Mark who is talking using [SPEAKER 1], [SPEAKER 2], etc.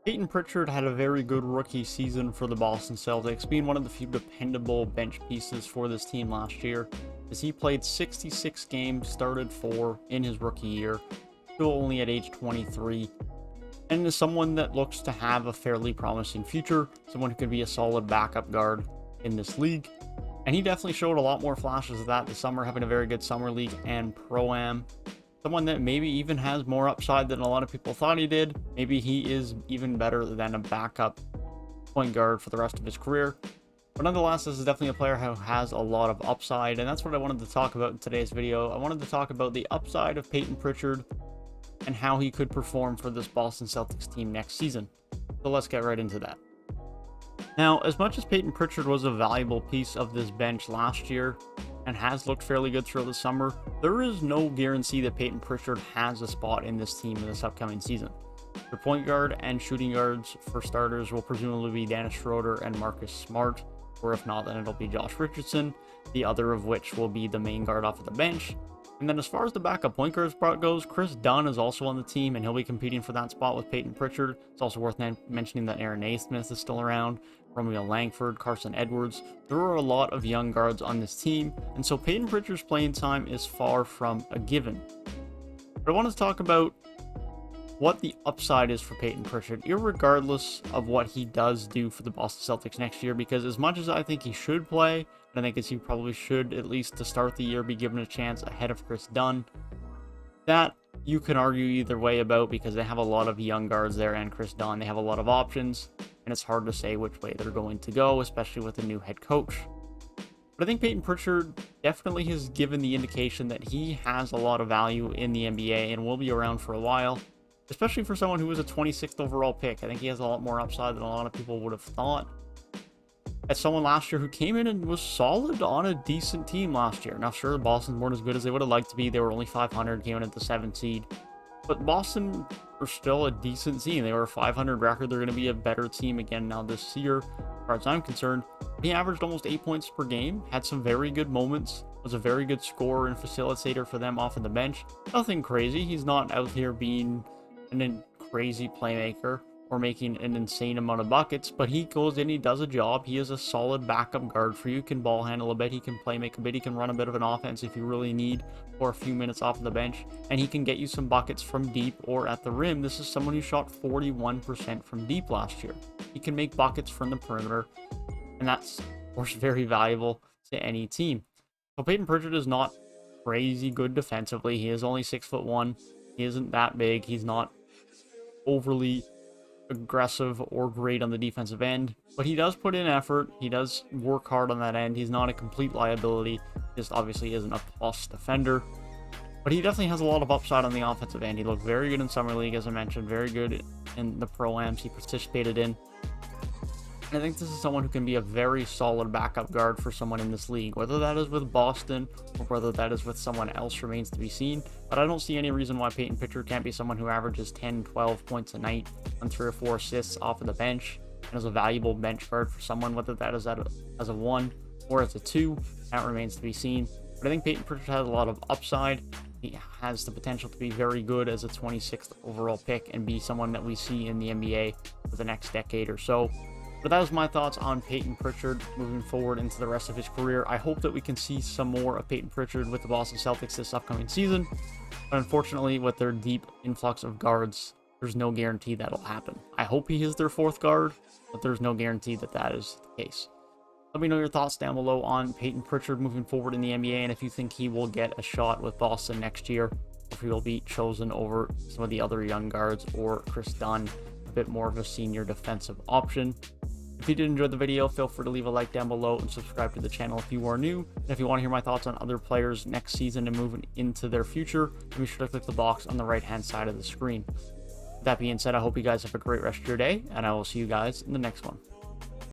[SPEAKER 1] Payton Prichard had a very good rookie season for the Boston Celtics, being one of the few dependable bench pieces for this team last year, as he played 66 games, started 4 in his rookie year, still only at age 23, and is someone that looks to have a fairly promising future, someone who could be a solid backup guard in this league. And he definitely showed a lot more flashes of that this summer, having a very good summer league and pro-am. Someone that maybe even has more upside than a lot of people thought he did. Maybe he is even better than a backup point guard for the rest of his career. But nonetheless, this is definitely a player who has a lot of upside, and that's what I wanted to talk about in today's video. I wanted to talk about the upside of Payton Prichard and how he could perform for this Boston Celtics team next season. So let's get right into that. Now, as much as Payton Prichard was a valuable piece of this bench last year, and has looked fairly good throughout the summer, there is no guarantee that Payton Prichard has a spot in this team in this upcoming season. The point guard and shooting guards for starters will presumably be Dennis Schroeder and Marcus Smart, or if not, then it'll be Josh Richardson, the other of which will be the main guard off of the bench. And then as far as the backup point guard spot goes, Chris Dunn is also on the team, and he'll be competing for that spot with Payton Prichard. It's also worth mentioning that Aaron Naismith is still around, Romeo Langford, Carson Edwards. There are a lot of young guards on this team, and so Payton Pritchard's playing time is far from a given. But I want to talk about what the upside is for Payton Prichard, irregardless of what he does do for the Boston Celtics next year, because as much as I think he should play, and I think as he probably should, at least to start the year, be given a chance ahead of Chris Dunn, that you can argue either way about, because they have a lot of young guards there, and Chris Dunn, they have a lot of options, and it's hard to say which way they're going to go, especially with a new head coach. But I think Payton Prichard definitely has given the indication that he has a lot of value in the NBA and will be around for a while, especially for someone who was a 26th overall pick. I think he has a lot more upside than a lot of people would have thought. As someone last year who came in and was solid on a decent team last year. Now, sure, Boston weren't as good as they would have liked to be. They were only 500, came in at the 7th seed. But Boston are still a decent team. They were a 500 record. They're going to be a better team again now this year, as far as I'm concerned. He averaged almost 8 points per game, had some very good moments, was a very good scorer and facilitator for them off of the bench. Nothing crazy. He's not out here being a crazy playmaker or making an insane amount of buckets, but he goes in, he does a job. He is a solid backup guard for you. He can ball handle a bit, he can play make a bit, he can run a bit of an offense if you really need for a few minutes off of the bench, and he can get you some buckets from deep or at the rim. This is someone who shot 41% from deep last year. He can make buckets from the perimeter, and that's, of course, very valuable to any team. So Payton Prichard is not crazy good defensively. He is only 6'1". He isn't that big. He's not overly aggressive or great on the defensive end, but he does put in effort. He does work hard on that end. He's not a complete liability. Just obviously isn't a plus defender, but he definitely has a lot of upside on the offensive end. He looked very good in summer league, as I mentioned, very good in the pro-ams he participated in. And I think this is someone who can be a very solid backup guard for someone in this league, whether that is with Boston or whether that is with someone else remains to be seen. But I don't see any reason why Payton Prichard can't be someone who averages 10, 12 points a night and 3 or 4 assists off of the bench and is a valuable bench guard for someone, whether that is as a 1 or as a 2, that remains to be seen. But I think Payton Prichard has a lot of upside. He has the potential to be very good as a 26th overall pick and be someone that we see in the NBA for the next decade or so. But that was my thoughts on Payton Prichard moving forward into the rest of his career. I hope that we can see some more of Payton Prichard with the Boston Celtics this upcoming season. But unfortunately, with their deep influx of guards, there's no guarantee that'll happen. I hope he is their 4th guard, but there's no guarantee that that is the case. Let me know your thoughts down below on Payton Prichard moving forward in the NBA, and if you think he will get a shot with Boston next year, or if he will be chosen over some of the other young guards or Chris Dunn, a bit more of a senior defensive option. If you did enjoy the video, feel free to leave a like down below and subscribe to the channel if you are new. And if you want to hear my thoughts on other players next season and moving into their future, then be sure to click the box on the right hand side of the screen. With that being said, I hope you guys have a great rest of your day, and I will see you guys in the next one.